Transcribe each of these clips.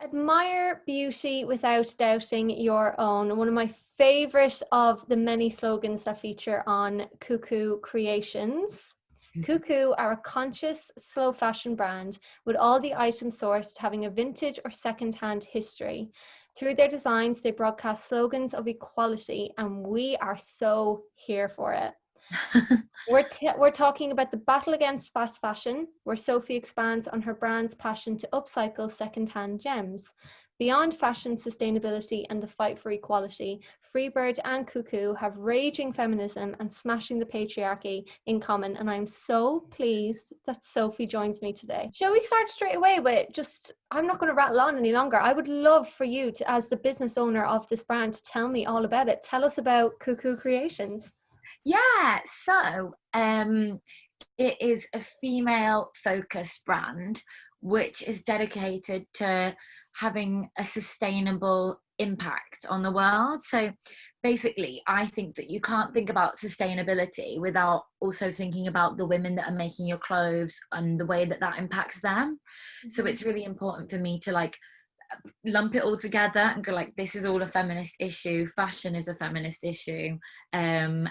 Admire beauty without doubting your own. One of my favorite of the many slogans that feature on Kou Kou Kreations. Kou Kou are a conscious, slow fashion brand with all the items sourced having a vintage or second-hand history. Through their designs, they broadcast slogans of equality, and we are so here for it. We're talking about the battle against fast fashion, where Sophie expands on her brand's passion to upcycle second-hand gems. Beyond fashion sustainability and the fight for equality, FREEBIRD and Kou Kou have raging feminism and smashing the patriarchy in common, and I'm so pleased that Sophie joins me today. Shall we start straight away with I'm not going to rattle on any longer. I would love for you to, as the business owner of this brand, to tell me all about it. Tell us about Kou Kou Kreations. Yeah, so it is a female focused brand which is dedicated to having a sustainable impact on the world. So basically, I think that you can't think about sustainability without also thinking about the women that are making your clothes and the way that that impacts them. So it's really important for me to lump it all together and go this is all a feminist issue, fashion is a feminist issue, and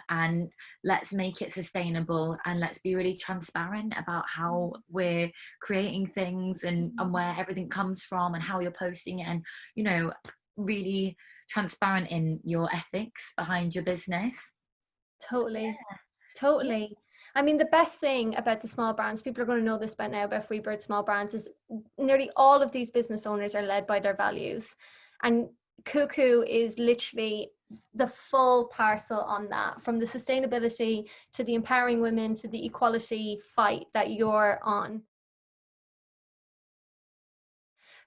let's make it sustainable, and let's be really transparent about how we're creating things and where everything comes from and how you're posting it, and really transparent in your ethics behind your business. Totally. Yeah. Totally. I mean, the best thing about the small brands, people are going to know this by now about FREEBIRD small brands, is nearly all of these business owners are led by their values. And Kou Kou is literally the full parcel on that, from the sustainability to the empowering women to the equality fight that you're on.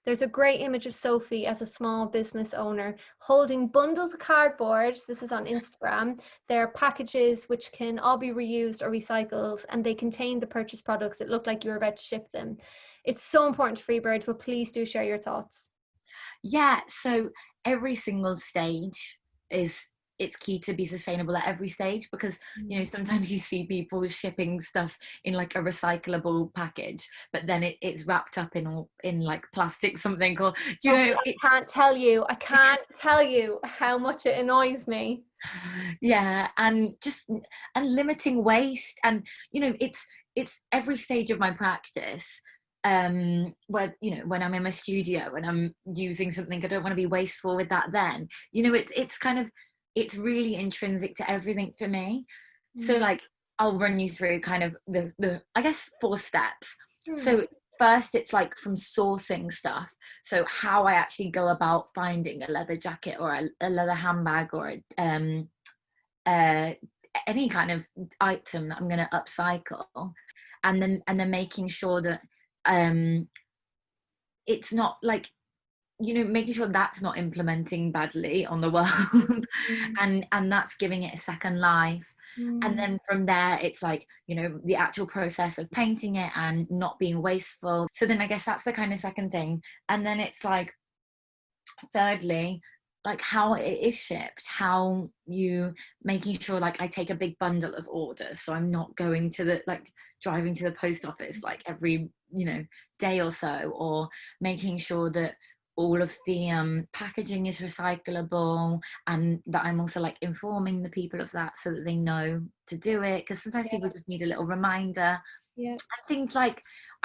There's a great image of Sophie as a small business owner holding bundles of cardboard. This is on Instagram. They're packages which can all be reused or recycled, and they contain the purchased products that look like you're about to ship them. It's so important to FREEBIRD, but please do share your thoughts. Yeah, so every single stage it's key to be sustainable at every stage, because sometimes you see people shipping stuff in a recyclable package, but then it's wrapped up in plastic something, or I can't tell you how much it annoys me. Yeah, and limiting waste, and it's every stage of my practice, where when I'm in my studio and I'm using something, I don't want to be wasteful with that. Then it's really intrinsic to everything for me. So I'll run you through kind of the I guess 4 steps. So first, it's from sourcing stuff. So how I actually go about finding a leather jacket or a leather handbag or any kind of item that I'm going to upcycle, and then making sure that it's not making sure that's not implementing badly on the world, and that's giving it a second life. And then from there, it's the actual process of painting it and not being wasteful. So then I guess that's the kind of second thing. And then it's thirdly, how it is shipped, how you making sure I take a big bundle of orders, so I'm not going to the driving to the post office every day or so, or making sure that all of the packaging is recyclable, and that I'm also informing the people of that so that they know to do it, because sometimes people just need a little reminder. And things I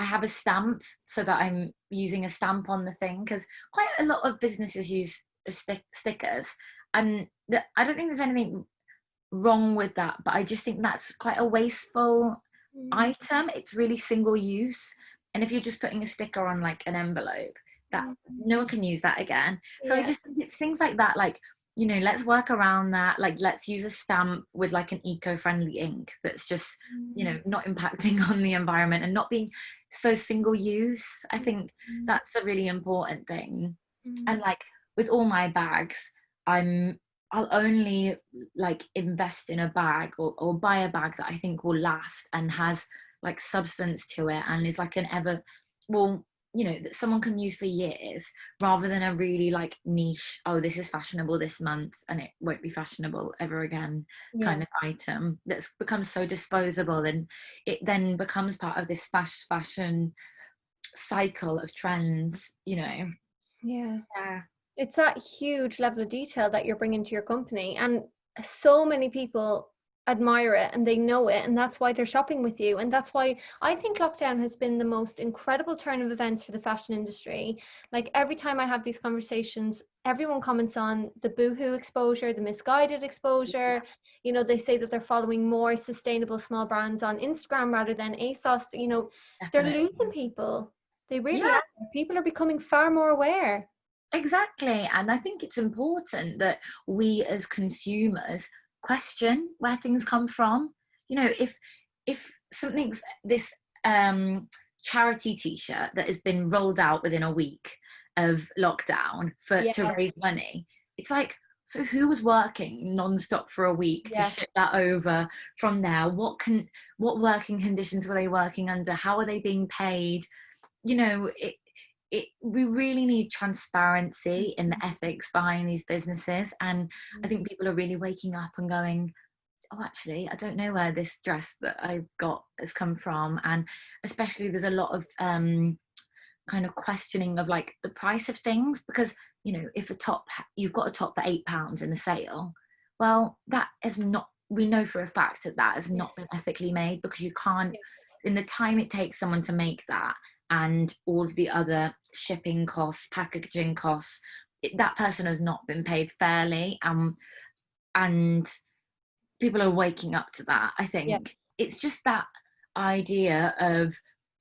have a stamp, so that I'm using a stamp on the thing, because quite a lot of businesses use stickers, and I don't think there's anything wrong with that, but I just think that's quite a wasteful item. It's really single use, and if you're just putting a sticker on an envelope, that no one can use that again. So I just think it's things like that, let's work around that. Let's use a stamp with an eco-friendly ink that's just not impacting on the environment and not being so single use. I think that's a really important thing. And with all my bags, I'll only invest in a bag or buy a bag that I think will last and has substance to it, and is an ever that someone can use for years, rather than a really niche, oh, this is fashionable this month and it won't be fashionable ever again kind of item that's become so disposable, and it then becomes part of this fashion cycle of trends. Yeah. Yeah. It's that huge level of detail that you're bringing to your company, and so many people admire it and they know it, and that's why they're shopping with you. And that's why I think lockdown has been the most incredible turn of events for the fashion industry. Like, every time I have these conversations, everyone comments on the boohoo exposure, the misguided exposure. You know, they say that they're following more sustainable small brands on Instagram rather than ASOS. You know, they're Definitely. losing people. They really Yeah. are. People are becoming far more aware. Exactly. And I think it's important that we as consumers question where things come from. You know, if something's this charity t-shirt that has been rolled out within a week of lockdown for to Yeah. raise money, it's like, so who was working non-stop for a week to Yeah. ship that over from there? What working conditions were they working under? How are they being paid? You know, we really need transparency in the ethics behind these businesses. And I think people are really waking up and going, oh, actually, I don't know where this dress that I've got has come from. And especially there's a lot of kind of questioning of like the price of things, because, you know, if you've got a top for £8 in the sale, well, that is not, we know for a fact that that has not been ethically made, because you can't, Yes. in the time it takes someone to make that and all of the other shipping costs, packaging costs, that person has not been paid fairly. And people are waking up to that. I Yeah. think it's just that idea of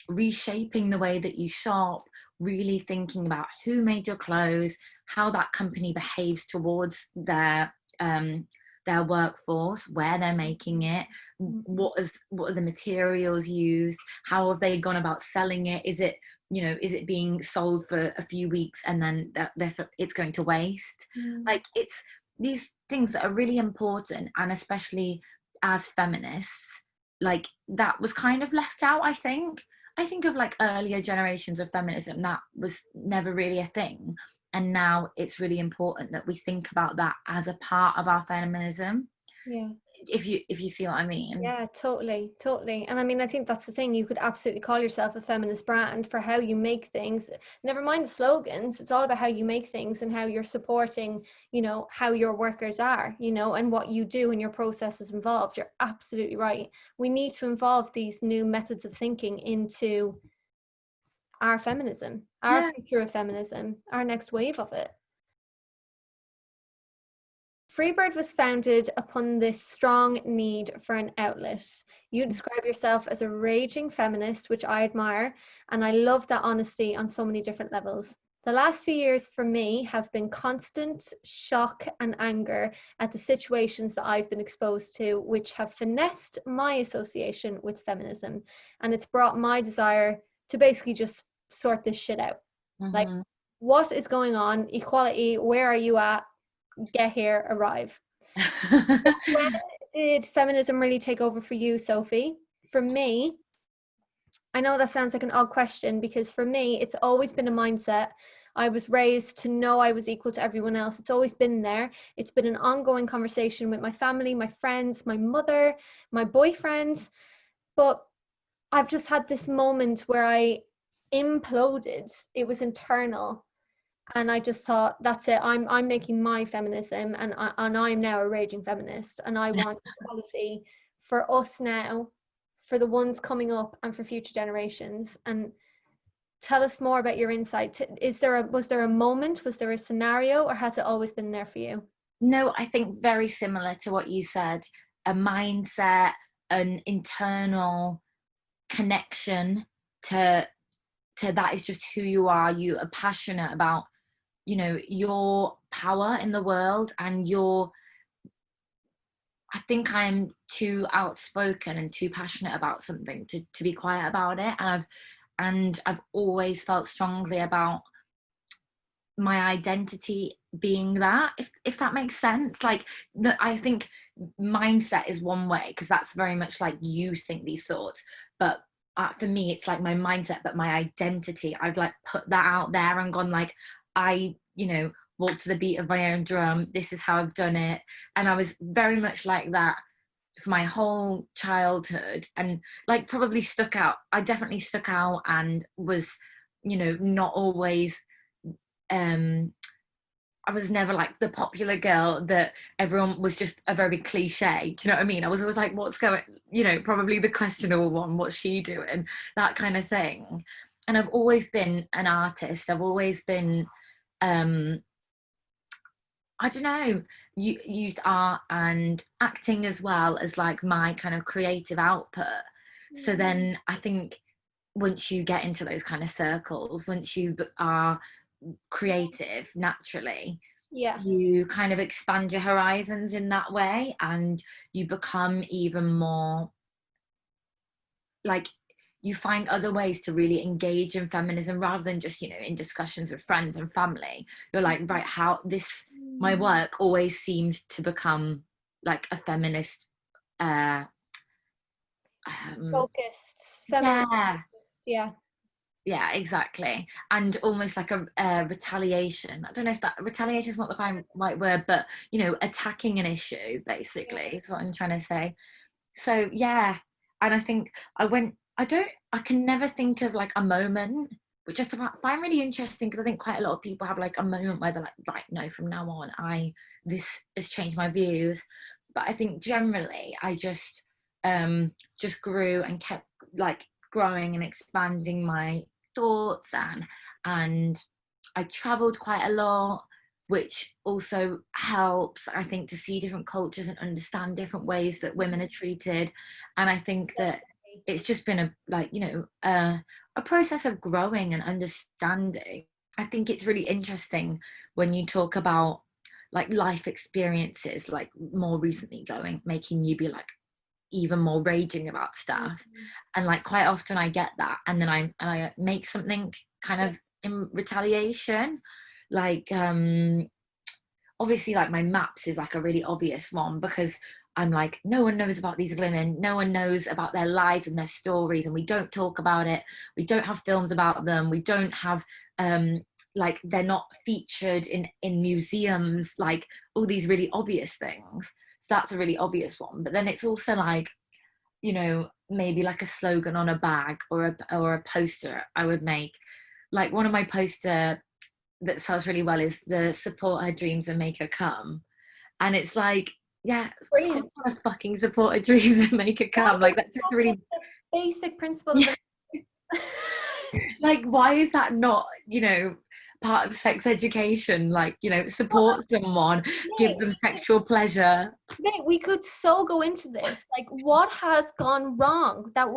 reshaping the way that you shop, really thinking about who made your clothes, how that company behaves towards their workforce, where they're making it, what are the materials used, how have they gone about selling it, is it, you know, is it being sold for a few weeks and then it's going to waste? Like, it's these things that are really important. And especially as feminists, like, that was kind of left out. I think of like earlier generations of feminism, that was never really a thing, and now it's really important that we think about that as a part of our feminism, Yeah. if you see what I mean. Yeah, totally, totally. And I mean, I think that's the thing. You could absolutely call yourself a feminist brand for how you make things. Never mind the slogans. It's all about how you make things and how you're supporting, you know, how your workers are, you know, and what you do and your processes involved. You're absolutely right. We need to involve these new methods of thinking into our feminism, our Yeah. future of feminism, our next wave of it. FREEBIRD was founded upon this strong need for an outlet. You describe yourself as a raging feminist, which I admire, and I love that honesty on so many different levels. The last few years for me have been constant shock and anger at the situations that I've been exposed to, which have finessed my association with feminism. And it's brought my desire to basically just sort this shit out. Like, Mm-hmm. what is going on? Equality, where are you at? Get here, arrive. When did feminism really take over for you, Sophie? For me, I know that sounds like an odd question, because for me, it's always been a mindset. I was raised to know I was equal to everyone else. It's always been there. It's been an ongoing conversation with my family, my friends, my mother, my boyfriend. But I've just had this moment where I imploded. It was internal. And I just thought, that's it. I'm making my feminism, and I'm now a raging feminist, and I want equality for us now, for the ones coming up, and for future generations. And tell us more about your insight. Was there a moment? Was there a scenario, or has it always been there for you? No, I think very similar to what you said. A mindset, an internal connection to that is just who you are. You are passionate about, you know, your power in the world, and I think I'm too outspoken and too passionate about something to be quiet about it. And I've always felt strongly about my identity being that, if that makes sense. Like, I think mindset is one way, because that's very much like you think these thoughts, but for me it's like my mindset, but my identity, I've like put that out there and gone like, I, you know, walk to the beat of my own drum, this is how I've done it. And I was very much like that for my whole childhood, and like probably I definitely stuck out and was, you know, not always I was never like the popular girl that everyone was just a very cliche. Do you know what I mean? I was always like, what's going, you know, probably the questionable one, what's she doing? That kind of thing. And I've always been an artist. I've always been, I don't know, used art and acting as well as like my kind of creative output. So then I think once you get into those kind of circles, once you are creative naturally, Yeah. you kind of expand your horizons in that way, and you become even more like, you find other ways to really engage in feminism rather than just, you know, in discussions with friends and family. You're like, right, how this, my work always seemed to become like a feminist Focused, feminist. yeah, Yeah. yeah, exactly. And almost like a retaliation. I don't know if that retaliation is not the right word, but you know, attacking an issue basically is what I'm trying to say. So yeah, and I think I can never think of like a moment, which I find really interesting, because I think quite a lot of people have like a moment where they're like, right, no, from now on this has changed my views. But I think generally I just grew and kept like growing and expanding my thoughts, and I traveled quite a lot, which also helps, I think, to see different cultures and understand different ways that women are treated. And I think that it's just been a process of growing and understanding. I think it's really interesting when you talk about like life experiences, like more recently making you be like even more raging about stuff. And like quite often I get that, and then I make something kind of in retaliation, like obviously like my maps is like a really obvious one, because I'm like, no one knows about these women, no one knows about their lives and their stories, and we don't talk about it, we don't have films about them, we don't have like they're not featured in museums, like all these really obvious things. So that's a really obvious one. But then it's also like, you know, maybe like a slogan on a bag or a poster I would make. Like one of my poster that sells really well is the support her dreams and make her come. And it's like, yeah, of course Brilliant. I wanna fucking support her dreams and make her come. Like that's just really the basic principle of it. like, why is that not, you know, part of sex education? Like, you know, support someone, give them sexual pleasure. Mate, we could so go into this. Like, what has gone wrong that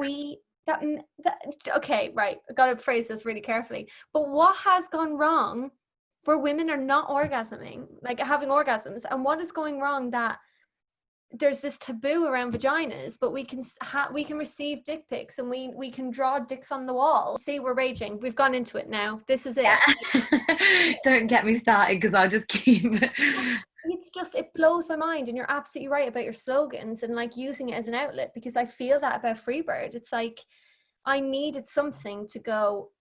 okay, right, I gotta phrase this really carefully. But what has gone wrong where women are not orgasming, like having orgasms? And what is going wrong that there's this taboo around vaginas, but we can receive dick pics, and we can draw dicks on the wall. See, we're raging. We've gone into it now. This is it. Yeah. Don't get me started, because I'll just keep It's just, it blows my mind. And you're absolutely right about your slogans and like using it as an outlet, because I feel that about Freebird. It's like I needed something to go,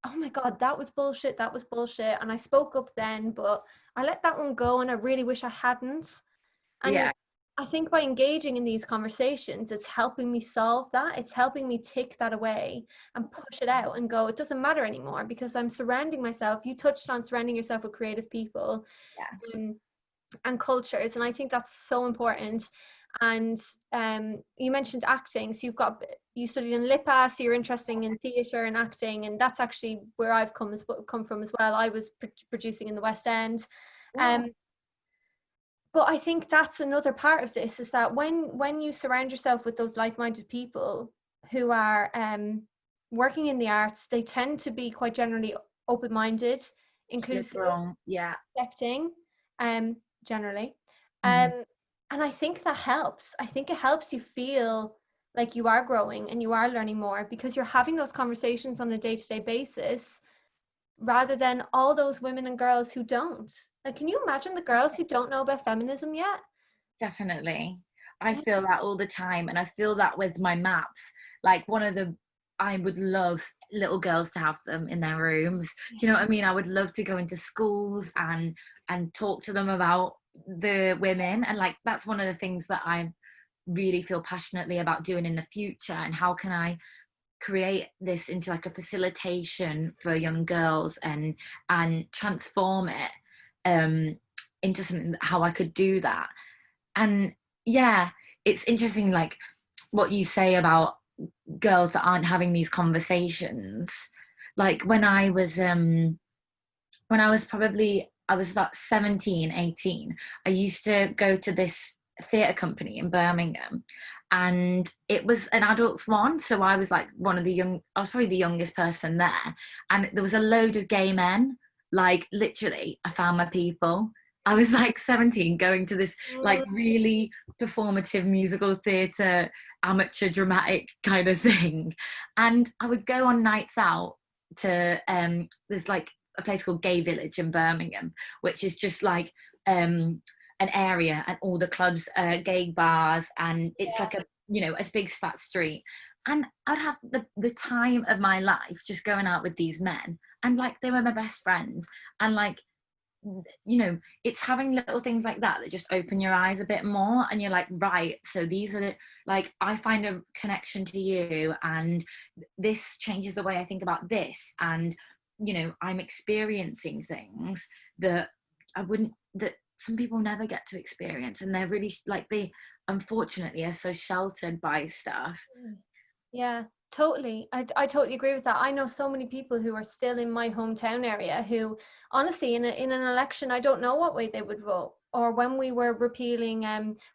oh my god, that was bullshit, and I spoke up then, but I let that one go, and I really wish I hadn't. And yeah, I think by engaging in these conversations, it's helping me solve that. It's helping me tick that away and push it out and go, it doesn't matter anymore, because I'm surrounding myself. You touched on surrounding yourself with creative people. yeah, And cultures, and I think that's so important. And you mentioned acting, so you studied in LIPA, so you're interested in theatre and acting, and that's actually where I've come from as well. I was producing in the West End. But I think that's another part of this, is that when you surround yourself with those like-minded people who are working in the arts, they tend to be quite generally open-minded, inclusive, yeah, accepting, generally. mm-hmm. And I think that helps. I think it helps you feel like you are growing and you are learning more, because you're having those conversations on a day-to-day basis, rather than all those women and girls who don't. Like, can you imagine the girls who don't know about feminism yet? Definitely. I feel that all the time, and I feel that with my maps. Like I would love little girls to have them in their rooms. Do you know what I mean? I would love to go into schools and talk to them about the women, and like that's one of the things that I really feel passionately about doing in the future. And how can I create this into like a facilitation for young girls and transform it into something how I could do that. And yeah, it's interesting, like what you say about girls that aren't having these conversations. Like when I was probably, I was about 17, 18, I used to go to this theatre company in Birmingham, and it was an adults one, so I was like I was probably the youngest person there, and there was a load of gay men. Like literally, I found my people. I was like 17 going to this like really performative musical theatre, amateur dramatic kind of thing, and I would go on nights out to there's like a place called Gay Village in Birmingham, which is just like an area, and all the clubs, gay bars, and it's like a, you know, a big fat street. And I'd have the time of my life just going out with these men, and like they were my best friends. And like, you know, it's having little things like that that just open your eyes a bit more, and you're like, right, so these are like, I find a connection to you, and this changes the way I think about this, and you know, I'm experiencing things that that some people never get to experience, and they're really like, they unfortunately are so sheltered by stuff. Yeah, totally. I totally agree with that. I know so many people who are still in my hometown area who, honestly, in an election, I don't know what way they would vote. Or when we were repealing,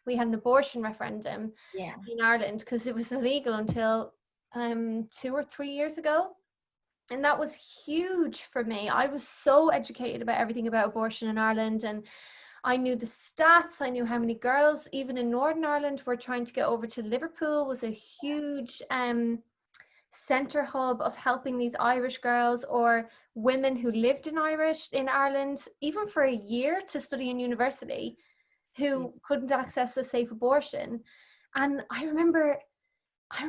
we had an abortion referendum in Ireland, because it was illegal until 2 or 3 years ago. And that was huge for me. I was so educated about everything about abortion in Ireland, and I knew the stats. I knew how many girls, even in Northern Ireland, were trying to get over to Liverpool. Was a huge centre hub of helping these Irish girls or women who lived in Ireland, even for a year to study in university, who couldn't access a safe abortion. And I remember I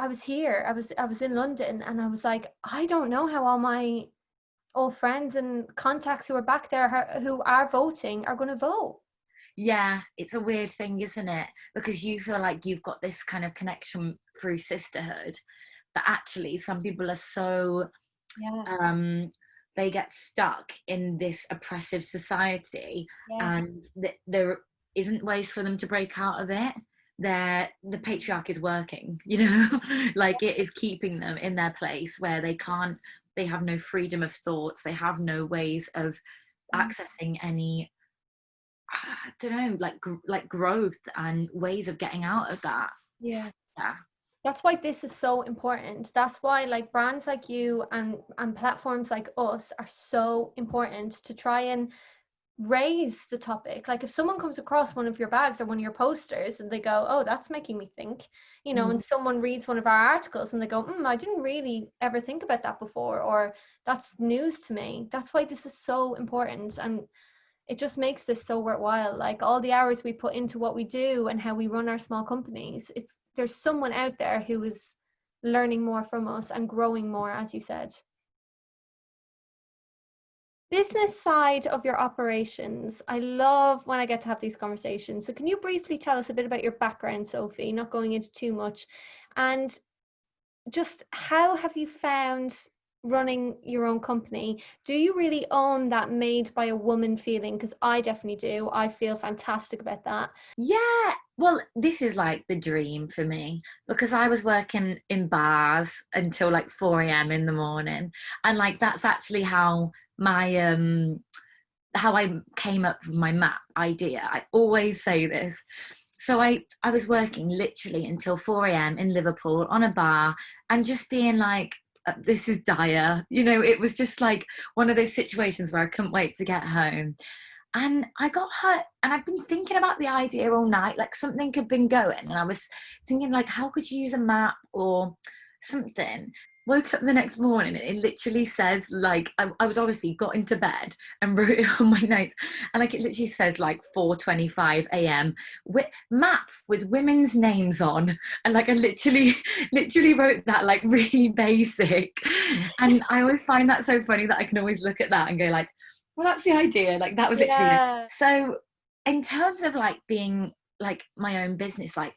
was here, I was in London, and I was like, I don't know how all my old friends and contacts who are back there who are voting are going to vote. Yeah, it's a weird thing, isn't it? Because you feel like you've got this kind of connection through sisterhood, but actually some people are so they get stuck in this oppressive society, and there isn't ways for them to break out of it. The patriarchy is working, you know, like it is keeping them in their place where they have no freedom of thoughts, they have no ways of accessing any, I don't know, like growth and ways of getting out of that. Yeah. That's why this is so important. That's why like brands like you and platforms like us are so important, to try and raise the topic. Like if someone comes across one of your bags or one of your posters and they go, oh, that's making me think, you know, and someone reads one of our articles and they go, I didn't really ever think about that before, or that's news to me. That's why this is so important, and it just makes this so worthwhile. Like all the hours we put into what we do and how we run our small companies, there's someone out there who is learning more from us and growing more, as you said. Business side of your operations. I love when I get to have these conversations. So can you briefly tell us a bit about your background, Sophie, not going into too much, and just how have you found running your own company? Do you really own that made by a woman feeling? Because I definitely do. I feel fantastic about that. Yeah, well, this is like the dream for me, because I was working in bars until like 4 a.m. in the morning, and like that's actually how I came up with my map idea. I always say this. So I was working literally until 4 a.m. in Liverpool on a bar, and just being like, this is dire. You know, it was just like one of those situations where I couldn't wait to get home. And I got hurt, and I've been thinking about the idea all night, like something had been going, and I was thinking like, how could you use a map or something? Woke up the next morning and it literally says like, I was obviously got into bed and wrote it on my notes, and like it literally says like 4:25 a.m. Map with women's names on, and like I literally wrote that like really basic. And I always find that so funny that I can always look at that and go like, well, that's the idea. Like that was literally it. So in terms of like being like my own business, like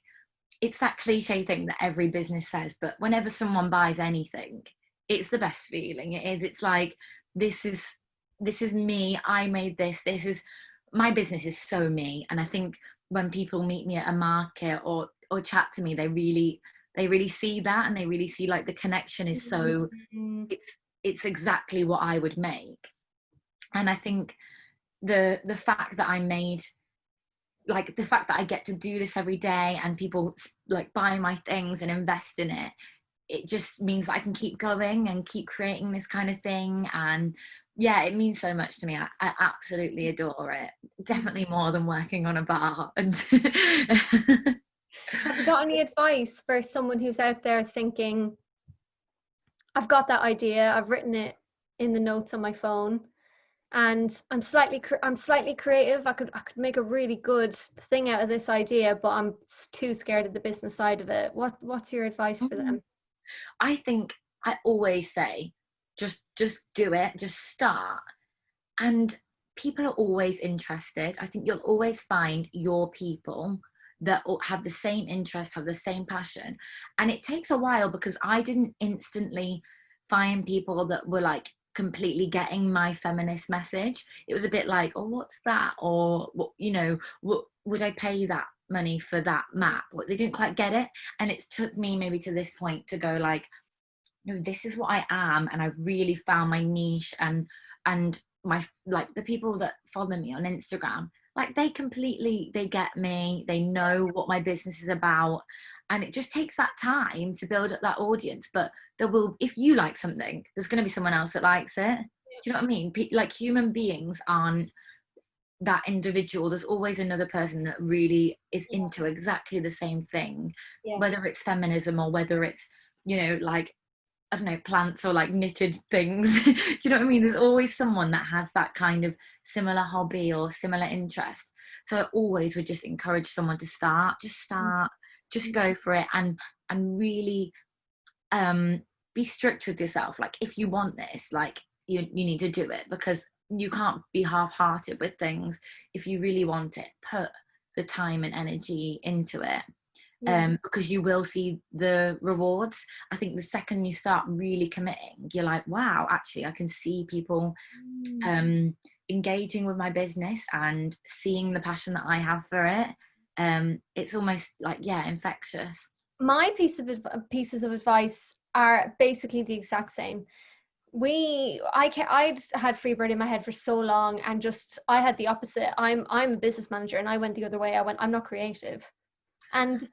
it's that cliche thing that every business says, but whenever someone buys anything, it's the best feeling. It is. It's like, this is me. I made this. This is my business, is so me. And I think when people meet me at a market or chat to me, they really see that, and they really see like the connection is so, it's exactly what I would make. And I think the fact that I made, like the fact that I get to do this every day and people like buy my things and invest in it, it just means that I can keep going and keep creating this kind of thing. And yeah, it means so much to me. I absolutely adore it. Definitely more than working on a bar. And Have you got any advice for someone who's out there thinking, I've got that idea, I've written it in the notes on my phone, and I'm slightly creative. I could make a really good thing out of this idea, but I'm too scared of the business side of it. What's your advice for them? I think I always say, just do it, just start. And people are always interested. I think you'll always find your people that have the same interest, have the same passion. And it takes a while, because I didn't instantly find people that were like completely getting my feminist message. It was a bit like, oh, what's that? Or, you know, would I pay that money for that map? They didn't quite get it. And it took me maybe to this point to go like, no, this is what I am. And I've really found my niche, and my, like the people that follow me on Instagram, like they get me, they know what my business is about. And it just takes that time to build up that audience. But there will, if you like something, there's going to be someone else that likes it. Do you know what I mean? Like human beings aren't that individual. There's always another person that really is into exactly the same thing, whether it's feminism or whether it's, you know, like, I don't know, plants or like knitted things. Do you know what I mean? There's always someone that has that kind of similar hobby or similar interest. So I always would just encourage someone to start, just go for it, and really be strict with yourself. Like, if you want this, like you need to do it, because you can't be half-hearted with things. If you really want it, put the time and energy into it. Because you will see the rewards. I think the second you start really committing, you're like, wow, actually I can see people engaging with my business and seeing the passion that I have for it. It's almost like, yeah, infectious. My pieces of advice are basically the exact same. I'd had FREEBIRD in my head for so long, and just I had the opposite. I'm a business manager, and I went the other way. I went, I'm not creative. And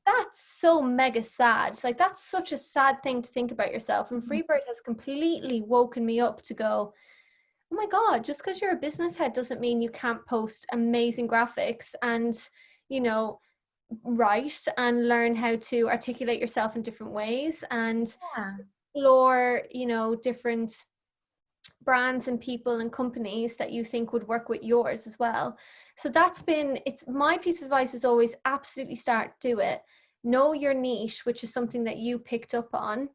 that's so mega sad. Like, that's such a sad thing to think about yourself. And FREEBIRD has completely woken me up to go, oh my God, just because you're a business head doesn't mean you can't post amazing graphics and, you know, write and learn how to articulate yourself in different ways and explore, you know, different brands and people and companies that you think would work with yours as well. So it's my piece of advice is always absolutely do it. Know your niche, which is something that you picked up on.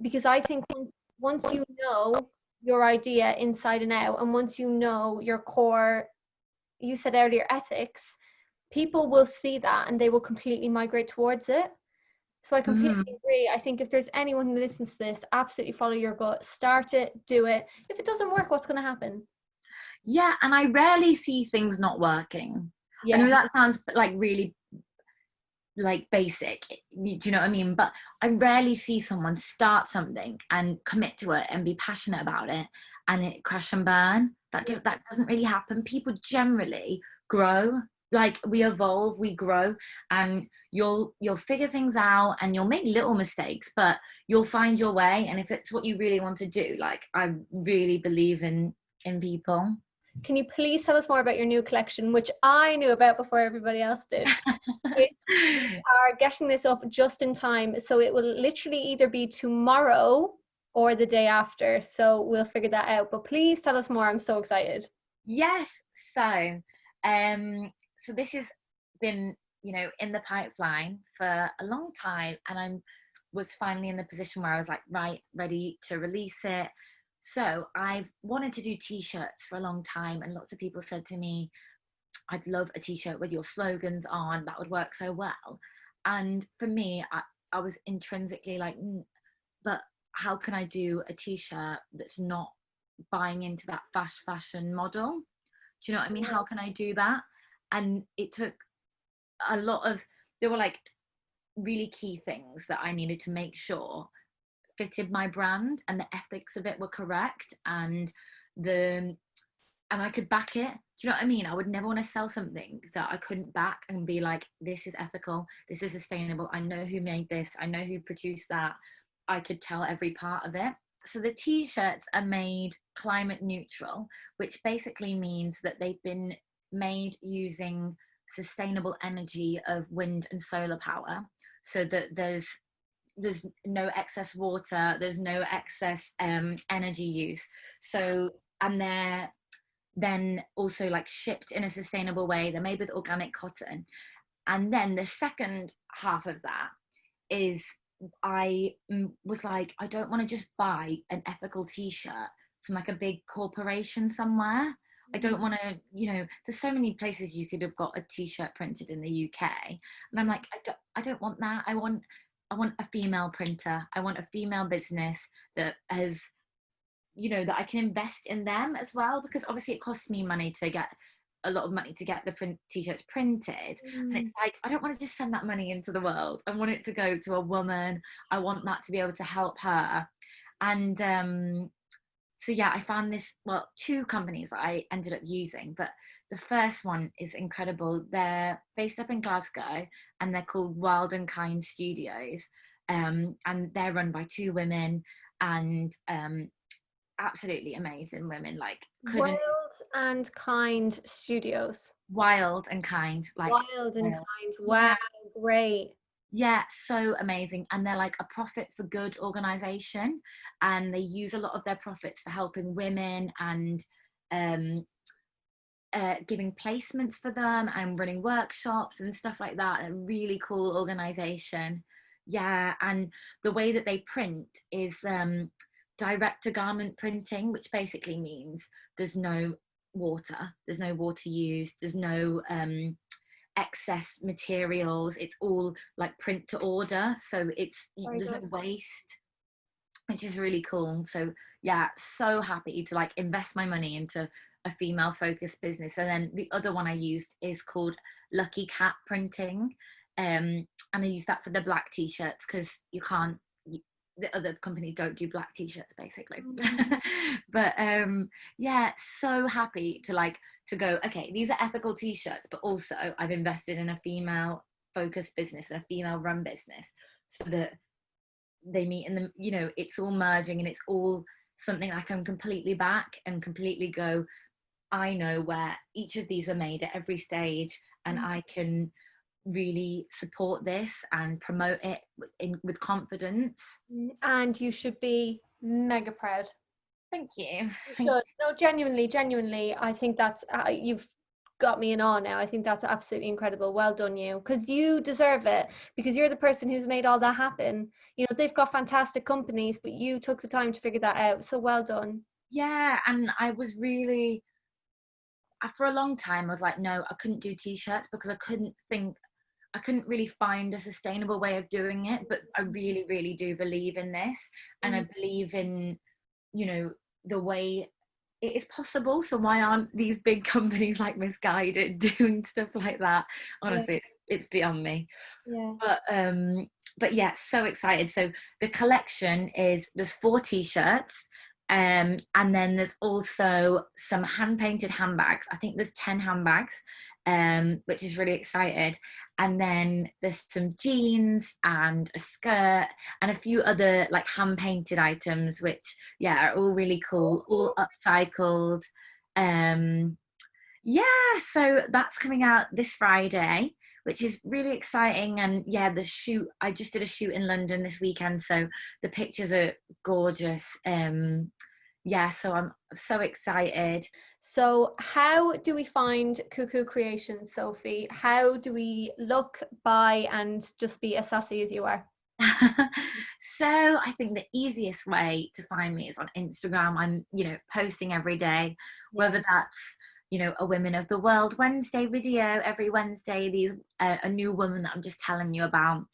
Because I think once you know your idea inside and out, and once you know your core, you said earlier, ethics, people will see that and they will completely migrate towards it. So I completely agree. I think if there's anyone who listens to this, absolutely follow your gut. Start it, do it. If it doesn't work, what's going to happen? Yeah, and I rarely see things not working. I know that sounds like really like basic, do you know what I mean? But I rarely see someone start something and commit to it and be passionate about it and it crash and burn. That doesn't really happen. People generally grow. Like, we evolve, we grow, and you'll figure things out, and you'll make little mistakes, but you'll find your way. And if it's what you really want to do, like, I really believe in people. Can you please tell us more about your new collection, which I knew about before everybody else did? We are getting this up just in time, so it will literally either be tomorrow or the day after, so we'll figure that out. But please tell us more. I'm so excited. Yes. So this has been, you know, in the pipeline for a long time, and I was finally in the position where I was like, right, ready to release it. So I've wanted to do t-shirts for a long time, and lots of people said to me, I'd love a t-shirt with your slogans on, that would work so well. And for me, I was intrinsically like, but how can I do a t-shirt that's not buying into that fast fashion model? Do you know what I mean? How can I do that? And it took a lot of, there were like really key things that I needed to make sure fitted my brand and the ethics of it were correct, and I could back it. Do you know what I mean? I would never want to sell something that I couldn't back and be like, this is ethical, this is sustainable, I know who made this, I know who produced that. I could tell every part of it. So the t-shirts are made climate neutral, which basically means that they've been made using sustainable energy of wind and solar power, so that there's no excess water, there's no excess energy use. So, and they're then also like shipped in a sustainable way. They're made with organic cotton. And then the second half of that is, I was like, I don't want to just buy an ethical t-shirt from like a big corporation somewhere. I don't want to, there's so many places you could have got a t-shirt printed in the UK. And I'm like, I don't want that. I want a female printer. I want a female business that has, that I can invest in them as well, because obviously it costs me money to get a lot of money to get the t-shirts printed. And it's like, I don't want to just send that money into the world. I want it to go to a woman. I want that to be able to help her. And so yeah, I found two companies that I ended up using, but the first one is incredible. They're based up in Glasgow and they're called Wild and Kind Studios. And they're run by two women, and absolutely amazing women. Like, Wild and Kind Studios. Wild and Kind, like Wild and Kind. Wow, great. Yeah, so amazing. And they're like a profit for good organization, and they use a lot of their profits for helping women and giving placements for them and running workshops and stuff like that. A really cool organization. Yeah, and the way that they print is direct to garment printing, which basically means there's no water used, there's no excess materials, it's all like print to order, so there's no waste, which is really cool. So yeah, so happy to like invest my money into a female focused business. And then the other one I used is called Lucky Cat Printing, and I use that for the black t-shirts because the other company don't do black t-shirts basically. But yeah, so happy to go, okay, these are ethical t-shirts, but also I've invested in a female focused business and a female run business, so that they meet in the, it's all merging and it's all something I can completely back and completely go, I know where each of these are made at every stage, and I can really support this and promote it with confidence. And you should be mega proud. Thank you. No, genuinely, I think that's you've got me in awe now. I think that's absolutely incredible. Well done, you, because you deserve it, because you're the person who's made all that happen. They've got fantastic companies, but you took the time to figure that out, so well done. Yeah, and I was really, for a long time I was like, no, I couldn't do t-shirts because I couldn't really find a sustainable way of doing it. But I really, really do believe in this, and I believe in, the way it is possible. So why aren't these big companies like Misguided doing stuff like that? Honestly, it's beyond me. Yeah. But yeah, so excited. So the collection there's 4 t-shirts, and then there's also some hand painted handbags. I think there's 10 handbags, which is really excited. And then there's some jeans and a skirt and a few other like hand painted items, which are all really cool, all upcycled. So that's coming out this Friday, which is really exciting. And the shoot, I just did a shoot in London this weekend, so the pictures are gorgeous. So I'm so excited. So how do we find Kou Kou Kreations, Sophie? How do we look, buy, and just be as sassy as you are? So I think the easiest way to find me is on Instagram. I'm, posting every day, whether that's you know, a Women of the World Wednesday video every Wednesday, these a new woman that I'm just telling you about.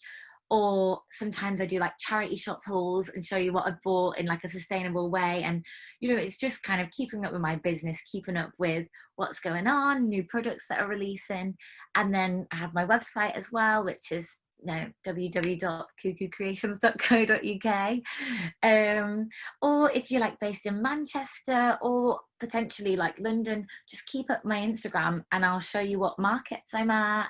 Or sometimes I do like charity shop hauls and show you what I've bought in like a sustainable way. And, you know, it's just kind of keeping up with my business, keeping up with what's going on, new products that are releasing. And then I have my website as well, which is www.koukoukreations.co.uk. Or if you're like based in Manchester or potentially like London, just keep up my Instagram and I'll show you what markets I'm at,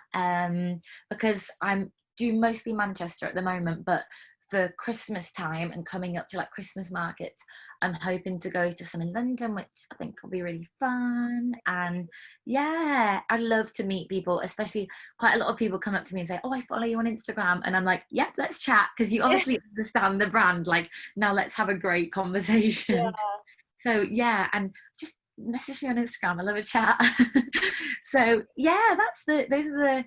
because I'm do mostly Manchester at the moment, but for Christmas time and coming up to like Christmas markets, I'm hoping to go to some in London, which I think will be really fun. And yeah, I love to meet people, especially quite a lot of people come up to me and say, oh, I follow you on Instagram. And I'm like, yep, let's chat, because you obviously understand the brand. Like, now let's have a great conversation. So yeah, and just message me on Instagram. I love a chat. So yeah, those are the,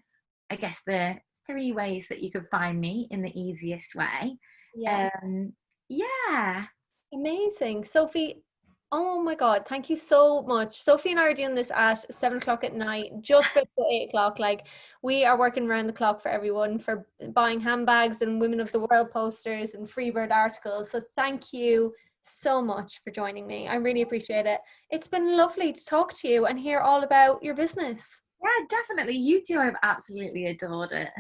I guess, the 3 ways that you could find me in the easiest way. Yeah. Amazing. Sophie, oh my God, thank you so much. Sophie and I are doing this at 7 o'clock at night, just before 8 o'clock. Like, we are working around the clock for everyone, for buying handbags and Women of the World posters and FREEBIRD articles. So thank you so much for joining me. I really appreciate it. It's been lovely to talk to you and hear all about your business. Yeah, definitely. You two, I've absolutely adored it.